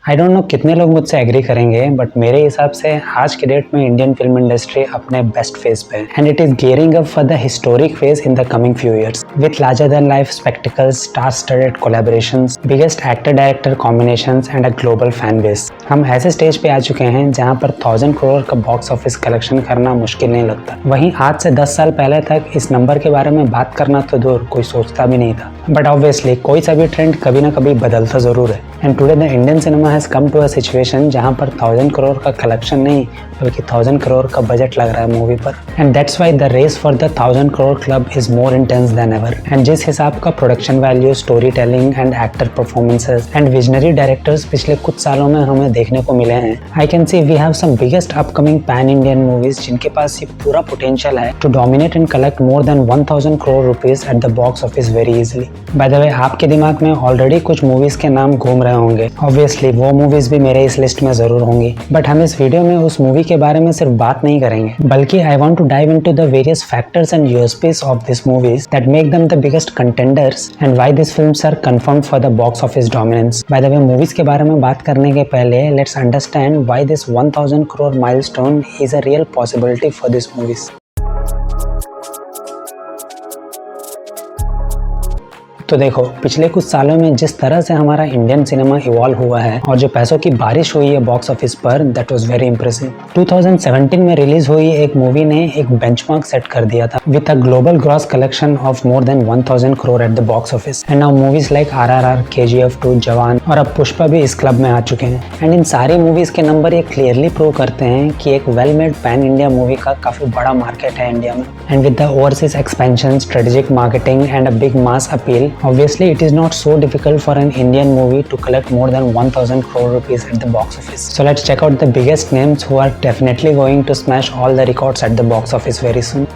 I don't know कितने लोग मुझसे एग्री करेंगे, बट मेरे हिसाब से आज के डेट में इंडियन फिल्म इंडस्ट्री अपने बेस्ट फेज पे है and it is gearing up for the historic phase in the coming few years with larger than life spectacles, star studded collaborations, biggest actor director combinations and a global fan base. हम ऐसे stage पे आ चुके हैं जहां पर 1000 करोड़ का box office collection करना मुश्किल नहीं लगता। वहीं आज से 10 साल पहले तक इस नंबर के बारे में बात करना तो दूर कोई सोचता भी नहीं था। बट ऑब्वियसली कोई सा भी ट्रेंड कभी ना कभी बदलता जरूर है and today the Indian cinema has come to a situation जहां पर 1000 करोड़ का कलेक्शन नहीं बल्कि 1000 करोड़ का बजट लग रहा है मूवी पर। And that's why the race for the 1000 crore club is more intense than ever. And जिस हिसाब का production value, story telling and actor performances and visionary directors पिछले कुछ सालों में हमें देखने को मिले हैं, I can see we have some biggest upcoming pan Indian movies जिनके पास ये पूरा पोटेंशियल है to dominate and collect more than 1000 crore rupees at the box office very easily. Bye the वे, आपके दिमाग में ऑलरेडी कुछ मूवीज के नाम घूम रहे होंगे। ऑब्वियसली वो मूवीज भी मेरे इस लिस्ट में जरूर होंगी, बट हम इस वीडियो में उस मूवी के बारे में सिर्फ बात नहीं करेंगे, बल्कि I want to dive into the various factors and USPs of this movies that make them the biggest contenders and why this films are confirmed for the box office dominance. By the way, movies के बारे में बात करने के पहले let's understand why this 1000 crore milestone is a real possibility for this movies. तो देखो, पिछले कुछ सालों में जिस तरह से हमारा इंडियन सिनेमा इवॉल्व हुआ है और जो पैसों की बारिश हुई है बॉक्स ऑफिस पर, दैट वाज वेरी इंप्रेसिव। 2017 में रिलीज हुई एक मूवी ने एक बेंचमार्क सेट कर दिया था with a global gross collection of more than 1000 crore at the box office. And now movies like RRR, KGF 2, जवान और अब पुष्पा भी इस क्लब में आ चुके हैं। एंड इन सारी मूवीज के नंबर ये क्लियरली प्रूव करते हैं कि एक well made pan India movie का काफी बड़ा मार्केट है इंडिया में। And with the overseas expansion, strategic marketing and a big mass appeal, obviously it is not so difficult for an Indian movie to collect more than 1000 crore rupees at the box office. So let's check out the biggest names who are definitely going to smash all the records at the box office very soon.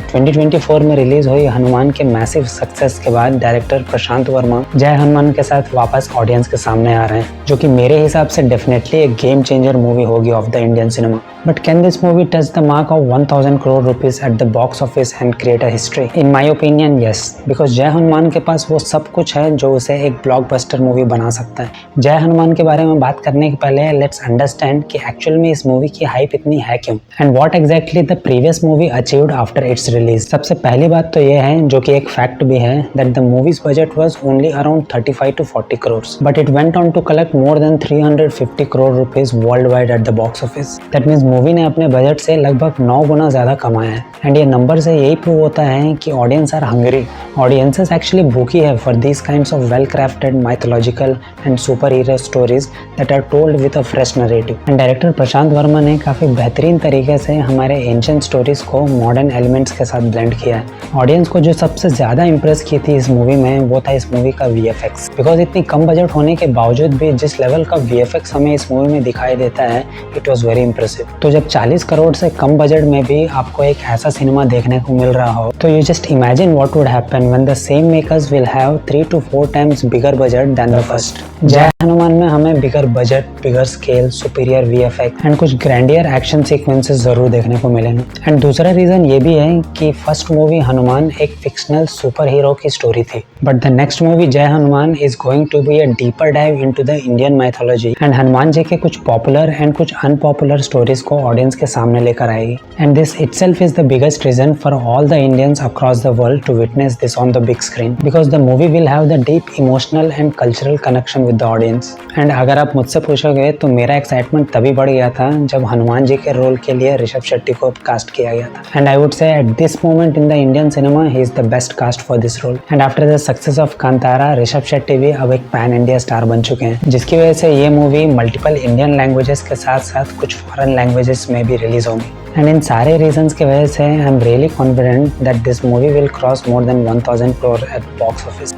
Twenty 2024 में release हुई हनुमान के massive success के बाद director Prashant Verma जय हनुमान के साथ वापस audience के सामने आ रहे हैं, जो कि मेरे हिसाब से डेफिनेटली एक गेम चेंजर मूवी होगी of the Indian cinema. But can this movie touch the mark of 1000 crore rupees at the box office and create a history? In my opinion yes, because जय हनुमान के पास वो सब कुछ है जो उसे एक ब्लॉकबस्टर मूवी बना सकता है। जय हनुमान के बारे में बात करने के पहले लेट्स अंडरस्टैंड कि एक्चुअल में इस मूवी की हाइप इतनी है क्यों and what exactly the previous movie achieved after it's release. सबसे पहली बात तो यह है, जो कि एक फैक्ट भी है, that the movies budget was only around 35 to 40 crore, but it went on to collect more than 350 crore rupees world wide at the box office. That means movie ने अपने बजट से लगभग 9 गुना ज्यादा कमाया है। एंड ये नंबर से यही प्रूव होता है कि audience are hungry, audiences actually भूखी है for these kinds of well crafted mythological and super hero stories that are told with a fresh narrative. And director Prashant Varma ने काफी बेहतरीन तरीके से हमारे एंशिएंट स्टोरीज को मॉडर्न एलिमेंट्स के साथ ब्लेंड किया है। ऑडियंस को जो सबसे ज्यादा इंप्रेस की थी इस मूवी में, वो था इस मूवी का VFX। बिकॉज इतनी कम बजट होने के बावजूद भी जिस लेवल का VFX हमें इस मूवी में दिखाई देता है, इट वाज वेरी इंप्रेसिव। तो जब 40 करोड़ से कम बजट में भी आपको एक ऐसा सिनेमा देखने को मिल रहा हो, तो you just imagine what would happen when the same makers will have 3 to 4 times bigger budget than the first. Jai Hanuman में हमें bigger budget, bigger scale, superior VFX and कुछ ग्रैंडियर एक्शन सीक्वेंसेस जरूर देखने को मिलेंगे। एंड दूसरा रीजन ये भी है कि फर्स्ट मूवी हनुमान एक फिक्शनल सुपर हीरो की स्टोरी थी, but the next movie Jai Hanuman is going to be a deeper dive into the Indian mythology and Hanuman ji के कुछ पॉपुलर एंड कुछ अनपॉपुलर स्टोरीज को ऑडियंस के सामने लेकर आएगी। And this itself is the biggest reason for all the Indians across the world to witness this on the big screen, because the movie will have the deep emotional and cultural connection with the audience. And अगर आप मुझसे पूछोगे तो मेरा excitement तभी बढ़ गया था जब हनुमान जी के रोल के लिए ऋषभ शेट्टी को कास्ट किया गया था। And I would say at this moment in the Indian cinema he is the best cast for this role. And after the success of Kantara, Rishab Shetty भी अब एक पैन इंडिया स्टार बन चुके हैं, जिसकी वजह से ये मूवी मल्टीपल इंडियन लैंग्वेजेस के साथ साथ कुछ फॉरेन लैंग्वेजेस में भी रिलीज होंगी। एंड इन सारे रीजंस की वजह से I am really confident that this movie will cross more than 1000 crore at box office.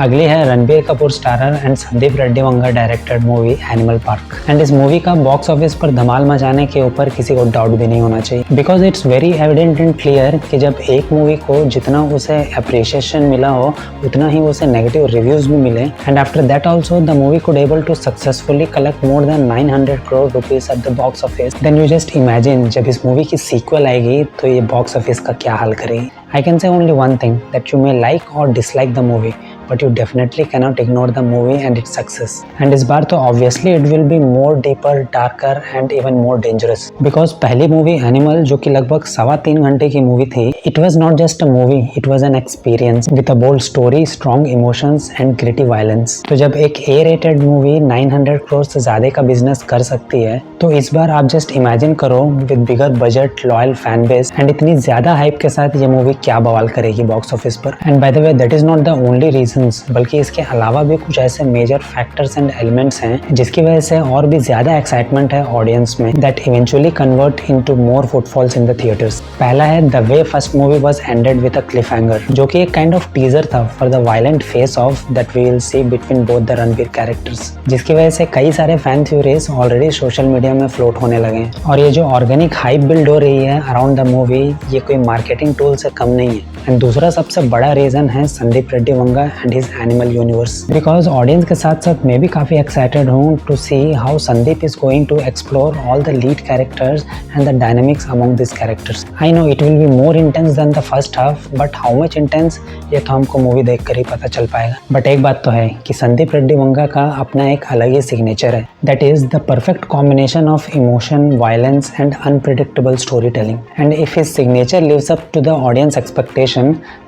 अगली है Ranbir Kapoor starrer and Sandeep Reddy Vanga directed movie Animal Park. And इस मूवी का बॉक्स ऑफिस पर धमाल मचाने के ऊपर किसी को डाउट भी नहीं होना चाहिए, because it's very evident and clear कि जब एक मूवी को जितना उसे अप्रिशिएशन मिला हो उतना ही उसे नेगेटिव रिव्यूज भी मिले, and after that also the movie could able to successfully collect more than 900 crore rupees at the box office, then you just imagine जब इस मूवी की सीक्वल आएगी तो ये बॉक्स ऑफिस का क्या हाल करेगी। I can say only one thing, that you may like or dislike the movie, but you definitely cannot ignore the movie and its success. And इस बार तो obviously it will be more deeper, darker and even more dangerous. Because पहली movie animal जो कि लगभग 3.25 घंटे की movie थी, it was not just a movie, it was an experience with a bold story, strong emotions and gritty violence. तो जब एक A-rated मूवी 900 करोड़ से ज़्यादा का बिजनेस कर सकती है, तो इस बार आप जस्ट इमेजिन करो with bigger budget, loyal fan base and इतनी ज़्यादा हाइप के साथ ये मूवी क्या बवाल करेगी बॉक्स ऑफिस पर। And by the way that is not the only reasons, बल्कि इसके अलावा भी कुछ ऐसे मेजर फैक्टर्स एंड एलिमेंट्स हैं जिसकी वजह से और भी ज्यादा एक्साइटमेंट है ऑडियंस में, that eventually convert into more footfalls in the theatres. पहला है the way first movie was ended with a cliffhanger, जो कि एक काइंड ऑफ टीजर था for the violent face off that we will see between both the Ranbir characters, जिसकी वजह से कई सारे fan theories already social media में फ्लोट होने लगे। और ये जो ऑर्गेनिक हाइप बिल्ड हो रही है अराउंड द मूवी, ये कोई मार्केटिंग टूल से कम नहीं है। एंड दूसरा सबसे बड़ा रीजन है Sandeep Reddy Vanga and his Animal universe, because audience के साथ साथ मैं भी काफी एक्साइटेड हूँ to see how Sandeep is going to explore all the lead characters and the dynamics among this characters. I know it will be more intense than the first half, but how much intense ये तो हमको movie देख कर ही पता चल पाएगा। But एक बात तो है कि संदीप रेड्डी वंगा का अपना एक अलग ही सिग्नेचर है, that is the perfect combination of emotion, violence and unpredictable story telling. And if his signature lives up to the audience expectation,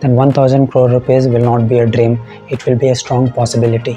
then 1000 crore rupees will not be a dream, it will be a strong possibility.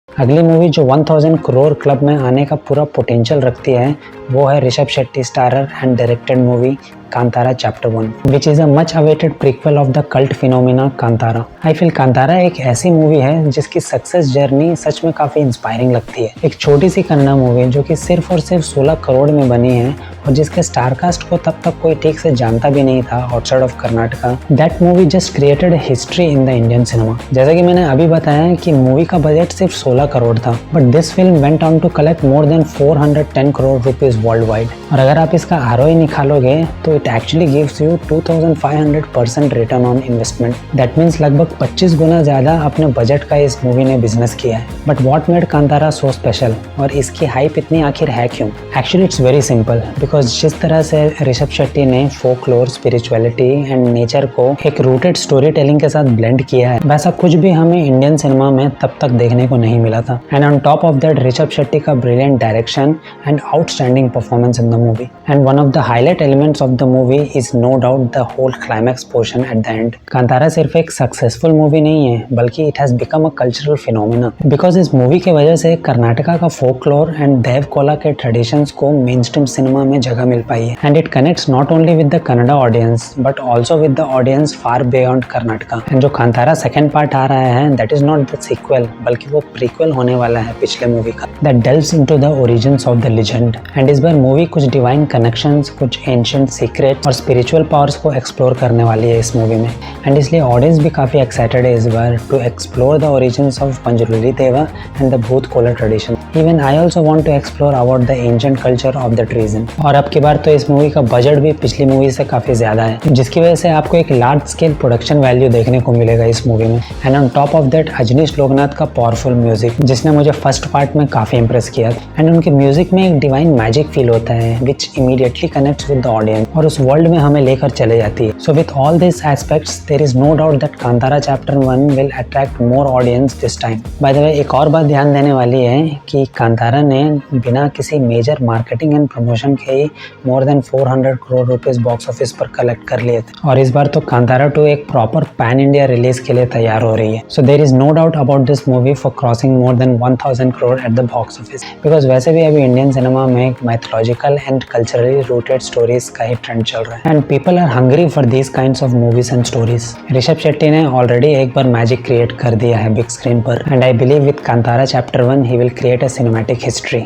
अगली movie जो 1000 crore club में आने का पूरा potential रखती है वो है Rishabh Shetty starrer and directed movie Kantara chapter 1, which is a much awaited prequel of the cult phenomena Kantara. I feel Kantara एक ऐसी मूवी है जिसकी सक्सेस जर्नी सच में काफी इंस्पायरिंग लगती है। एक छोटी सी कन्नड़ मूवी जो कि सिर्फ और सिर्फ 16 करोड़ में बनी है और जिसके स्टारकास्ट को तब तक कोई ठीक से जानता भी नहीं था outside of Karnataka. That movie just created history in the Indian cinema. जैसा कि मैंने अभी बताया कि मूवी का बजट सिर्फ 16 करोड़ था, but this film went on to collect more than 410 crore rupees world wide. और अगर आप इसका ROI निकालोगे तो it actually gives you 2500% return on investment. That means लगभग 25 गुना ज़्यादा अपने बजट का इस मूवी ने बिजनेस किया है। But what made Kantara so special? और इसकी हाइप इतनी आखिर है क्यों? Actually it's very simple because जिस तरह से ऋषभ शेट्टी ने फोकलोर, स्पिरिचुअलिटी एंड नेचर को एक रूटेड स्टोरी टेलिंग के साथ ब्लेंड किया है, वैसा कुछ भी हमें इंडियन सिनेमा में तब तक देखने को नहीं मिला था। And on top of that Rishab Shetty का brilliant direction and outstanding performance in the movie. And one of the highlight elements of the movie is no doubt the whole climax portion at the end. Kantara सिर्फ एक successful movie नहीं है बल्कि it has become a cultural phenomena, because इस मूवी की वजह से कर्नाटका का फोकलोर एंड देव कोला के ट्रेडिशंस को मेन स्ट्रीम सिनेमा में जगह मिल पाई है। And it connects not only with the Kannada audience but also with the audience far beyond Karnataka. And जो कांतारा सेकंड पार्ट आ रहा है that is not the sequel बल्कि वो प्रीक्वल होने वाला है पिछले मूवी का, that delves into the origins of the legend. And इस बार मूवी कुछ डिवाइन कनेक्शंस, कुछ एंशिएंट सीक्रेट और स्पिरिचुअल पावर्स को एक्सप्लोर करने वाली है इस मूवी में। एंड इसलिए ऑडियंस भी काफी एक्साइटेड है इस बार to explore the origins of Panjurli Deva and the Bhuta Kola tradition. Even I also want to explore about the ancient culture of that region. और अब की बार तो इस मूवी का बजट भी पिछली मूवी से काफी ज्यादा है, जिसकी वजह से आपको एक लार्ज स्केल प्रोडक्शन वैल्यू देखने को मिलेगा इस मूवी में। And on top of that Ajaneesh Loknath का पावरफुल म्यूजिक जिसने मुझे फर्स्ट पार्ट में काफी इंप्रेस किया। एंड उनके म्यूजिक में एक डिवाइन मैजिक फील होता है which immediately connects with the audience और उस वर्ल्ड में हमें लेकर चले जाती है। So with all this aspects there is no doubt that Kantara chapter 1 will attract more audience this time. By the way एक और बात ध्यान देने वाली है कि कांतारा ने बिना किसी मेजर मार्केटिंग एंड प्रमोशन के ही more than 400 crore rupees box office पर कलेक्ट कर लिए थे। और इस बार तो कांतारा 2 एक प्रॉपर पैन इंडिया रिलीज के लिए तैयार हो रही है। So there is no doubt about this movie for crossing more than 1000 crore at the box office, because वैसे भी अभी इंडियन सिनेमा में mythological and culturally rooted stories का ही ट्रेंड चल रहा है and people are hungry for these kinds of movies and stories. Rishab Shetty ने ऑलरेडी एक बार मैजिक क्रिएट कर दिया है बिग स्क्रीन पर and I believe with Kantara chapter 1 he will create a cinematic history.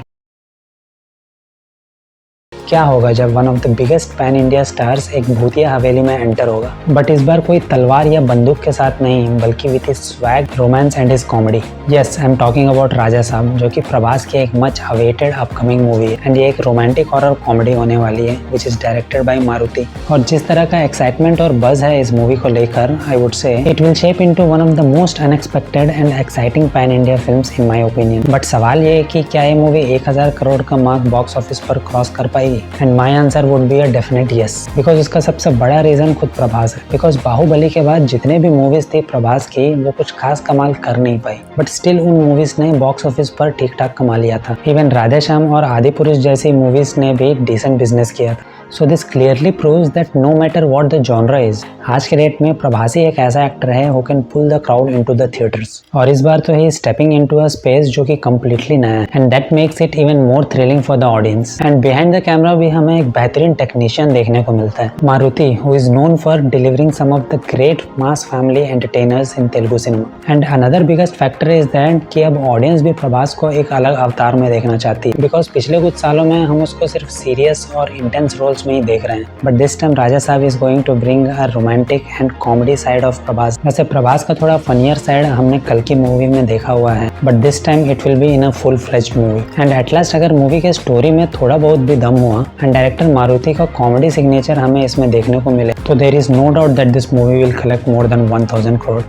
क्या होगा जब one of the biggest pan India stars एक भूतिया हवेली में एंटर होगा, बट इस बार कोई तलवार या बंदूक के साथ नहीं, बल्कि with his swag, romance and his comedy. Yes, I am talking about Raja Saab, जो कि प्रभास की एक मच अवेटेड अपकमिंग मूवी है एंड ये एक रोमांटिक हॉरर कॉमेडी होने वाली है which is directed by Maruthi. और जिस तरह का एक्साइटमेंट और बज है इस मूवी को लेकर, आई वुड से it will shape into one of the most unexpected and exciting pan India films in my opinion. But सवाल ये है कि क्या ये मूवी 1000 करोड़ का मार्क बॉक्स ऑफिस पर क्रॉस कर पाएगी? And my answer would be a definite yes, because इसका सबसे बड़ा रीजन खुद प्रभास है। बिकॉज बाहुबली के बाद जितने भी मूवीज थी प्रभास की, वो कुछ खास कमाल कर नहीं पाई, बट स्टिल उन मूवीज ने बॉक्स ऑफिस पर ठीक ठाक कमा लिया था। इवन राधेश्याम और आदि पुरुष जैसी मूवीज ने भी डिसेंट बिजनेस किया था। So this clearly proves that no matter what the genre is, आज के डेट में प्रभास ही एक ऐसा एक्टर है who can pull the crowd into the theatres. और इस बार तो ही स्टेपिंग इनटू अ स्पेस जो कि कम्प्लीटली नया है and that makes it even more thrilling for the audience. And behind the camera भी हमें एक बेहतरीन टेक्नीशियन देखने को मिलता है, Maruthi, who is known for delivering some of the great mass family entertainers in Telugu cinema. And another biggest factor is that कि अब ऑडियंस भी प्रभास को एक अलग अवतार में देखना चाहती है, बिकॉज पिछले कुछ सालों में हम उसको सिर्फ सीरियस और इंटेंस रोल्स में ही देख रहे हैं, but this time Raja Saab is going to bring a romantic and comedy side of Prabhas. वैसे प्रभास का थोड़ा फनियर साइड हमने कल की मूवी में देखा हुआ है, but this time it will be in a full fledged movie. And at last अगर मूवी के स्टोरी में थोड़ा बहुत भी दम हुआ एंड डायरेक्टर मारुति का कॉमेडी सिग्नेचर हमें इसमें देखने को मिले, तो there is no doubt that this movie will collect more than 1000 crore.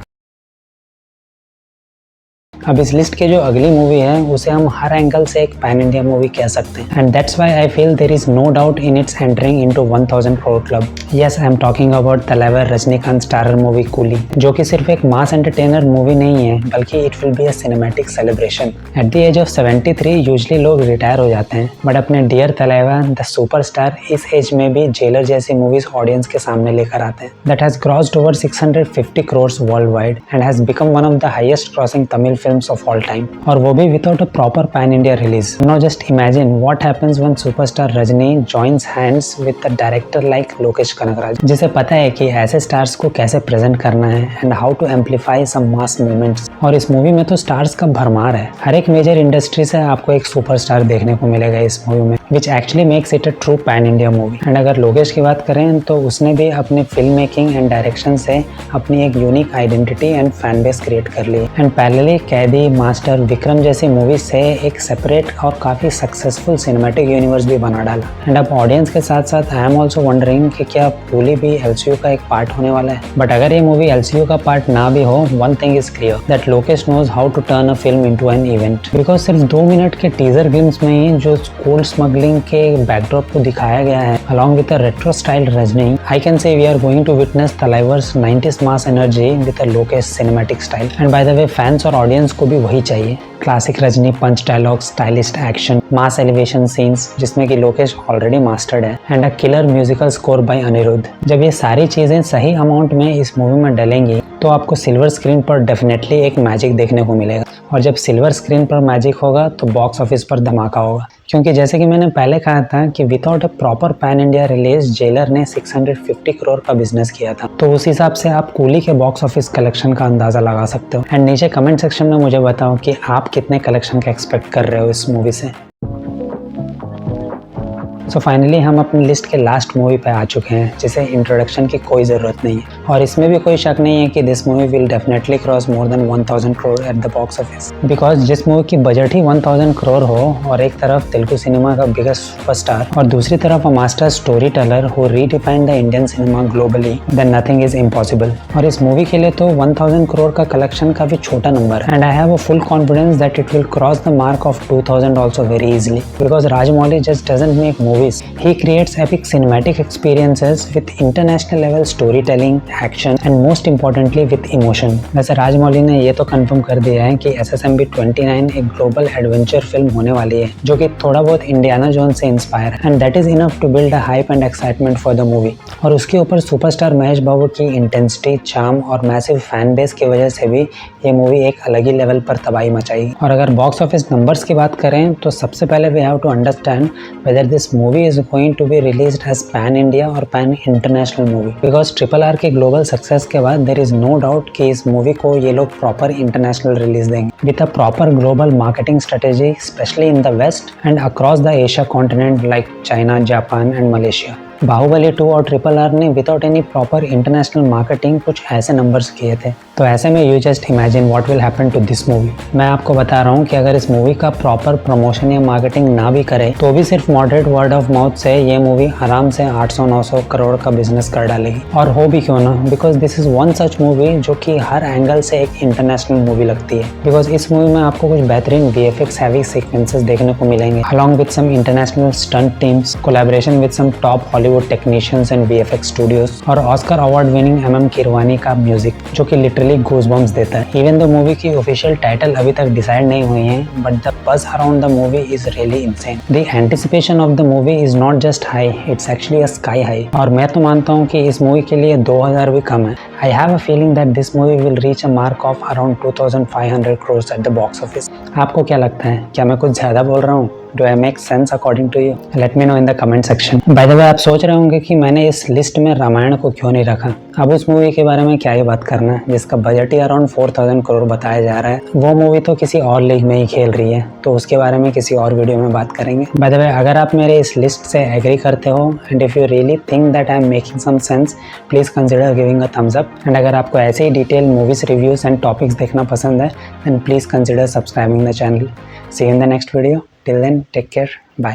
अब इस लिस्ट के जो अगली मूवी है उसे हम हर एंगल से एक पैन इंडिया मूवी कह सकते हैं, and that's why I feel there is no doubt in its entering into 1000 crore club. Yes, I am talking about Thalaivar Rajinikanth starrer movie Coolie, जो कि सिर्फ एक मास एंटरटेनर मूवी नहीं है, बल्कि it will be a cinematic celebration. At the age of 73 usually लोग retire हो जाते हैं, बट अपने डियर तलैवर द सुपरस्टार इस एज में भी जेलर जैसी मूवीज ऑडियंस के सामने लेकर आते हैं। That has crossed over 650 crore world wide and has become one of the highest crossing Tamil films of all time, और वो भी without a proper pan India release. Now just imagine what happens when superstar Rajni joins hands with a director like Lokesh Kanagaraj, जिसे पता है कि ऐसे stars को कैसे प्रेजेंट करना है and how to amplify some mass moments। और इस मूवी में तो स्टार्स का भरमार है, हर एक मेजर इंडस्ट्री से आपको एक सुपरस्टार देखने को मिलेगा इस मूवी में, which actually makes it a true pan India movie। And अगर लोकेश की बात करें तो उसने भी अपने फिल्म मेकिंग एंड डायरेक्शन से अपनी एक unique identity and fan base create कर ली एंड पैरेलली कैदी, मास्टर, विक्रम जैसी मूवीज से एक सेपरेट और काफी सक्सेसफुल सिनेमैटिक यूनिवर्स भी बना डाला। एंड अब ऑडियंस के साथ साथ आई एम ऑल्सो वंडरिंग कि क्या कूली भी एलसीयू का एक पार्ट होने वाला है। बट अगर ये मूवी एलसीयू का पार्ट ना भी हो, one thing is clear that Lokesh knows how to turn a film into an event, because सिर्फ 2 मिनट के टीजर ग्लिम्स में ही जो गोल्ड स्मगलिंग के बैकड्रॉप को दिखाया गया है along with a retro style Rajini, I can say we are going to witness Thalaivar's 90s mass energy with a Lokesh cinematic style. And by the way fans और audience को भी वही चाहिए, classic Rajini punch dialogue, stylist action, mass elevation scenes जिसमें कि Lokesh already mastered है, and a killer musical score by Anirudh. जब ये सारी चीजें सही अमाउंट में इस मूवी में डलेंगी तो आपको सिल्वर स्क्रीन पर डेफिनेटली एक मैजिक देखने को मिलेगा, और जब सिल्वर स्क्रीन पर मैजिक होगा तो बॉक्स ऑफिस पर धमाका होगा। क्योंकि जैसे कि मैंने पहले कहा था कि without a proper pan India release jailer ने 650 करोड़ का बिजनेस किया था, तो उस हिसाब से आप कूली के बॉक्स ऑफिस कलेक्शन का अंदाजा लगा सकते हो। एंड नीचे कमेंट सेक्शन में मुझे बताओ कि आप कितने कलेक्शन का एक्सपेक्ट कर रहे हो इस मूवी से। सो फाइनली हम अपनी लिस्ट के लास्ट मूवी पे आ चुके हैं जिसे इंट्रोडक्शन की कोई ज़रूरत नहीं है, और इसमें भी कोई शक नहीं है कि this movie will definitely cross more than 1000 crore at the box office, because जिस मूवी की बजट ही 1000 करोड़ हो और एक तरफ तेलुगु सिनेमा का बिगेस्ट सुपरस्टार और दूसरी तरफ a master story teller who redefined the Indian cinema globally, then nothing is impossible. और इस मूवी के लिए तो 1000 करोड़ का कलेक्शन काफी छोटा नंबर है, and I have a full confidence that it will cross the mark of 2000 also very easily, because Rajamouli just doesn't make movies, he creates epic cinematic experiences with international level storytelling, action and most importantly with emotion। वैसे राजमौली ने ये तो confirm कर दिया है कि SSMB 29 एक global adventure film होने वाली है जो कि थोड़ा बहुत इंडियाना जोन्स से इंस्पायर है, and that is enough to build a hype and excitement for the movie. और उसके ऊपर सुपरस्टार महेश बाबू की इंटेंसिटी, चार्म और मैसिव फैन बेस की वजह से भी ये मूवी एक अलग ही लेवल पर तबाही मचाई। और अगर बॉक्स ऑफिस नंबर्स की बात करें तो सबसे पहले we have to understand whether this movie is going to be released as pan India और pan international movie, because RRR के ग्लोबल सक्सेस के बाद देयर इज नो डाउट कि इस मूवी को ये लोग प्रॉपर इंटरनेशनल रिलीज देंगे with a proper global marketing strategy, specially in the west and across the Asia continent like China, Japan and Malaysia. Baahubali 2 और RRR ने without any proper international marketing कुछ ऐसे नंबर्स किए थे। तो ऐसे में you just imagine what will happen to this movie. मैं आपको बता रहा हूँ कि अगर इस मूवी का प्रॉपर प्रमोशन या मार्केटिंग ना भी करे तो भी सिर्फ मॉडरेट वर्ड ऑफ माउथ से ये मूवी आराम से 800-900 करोड़ का बिजनेस कर डालेगी। और हो भी क्यों ना, because this is one such movie जो कि हर एंगल से एक इंटरनेशनल मूवी लगती है। बिकॉज इस मूवी में आपको कुछ बेहतरीन VFX हैवी सीक्वेंसेस देखने को मिलेंगे along with some international stunt teams, collaboration with some top Hollywood technicians and VFX studios और Oscar award winning MM Keeravani का म्यूजिक जो कि लिटरली गूज़बम्प्स देता है। इवन द मूवी की ऑफिशियल टाइटल अभी तक डिसाइड नहीं हुई है, but the buzz around the movie is really insane. The anticipation of the movie is not just high, it's actually a sky high. और मैं तो मानता हूँ कि इस मूवी के लिए 2000 भी कम है। I have a feeling that this movie will reach a mark of around 2500 crores eight the box office. आपको क्या लगता है, क्या मैं कुछ ज्यादा बोल रहा हूँ? Do I make sense according to you? Let me know in the comment section. By the way, आप सोच रहे होंगे कि मैंने इस लिस्ट में रामायण को क्यों नहीं रखा। अब उस मूवी के बारे में क्या ही बात करना है जिसका बजट ही अराउंड 4000 करोड़ बताया जा रहा है। वो मूवी तो किसी और लीग में ही खेल रही है, तो उसके बारे में किसी और वीडियो में बात करेंगे। By the way, अगर आप मेरे इस लिस्ट से एग्री करते हो and if you really think that I am making some sense, please consider giving a thumbs up. And अगर आपको ऐसे ही detail movies reviews and topics देखना पसंद है then please consider subscribing the channel. See you in the next video. Till then, take care. Bye.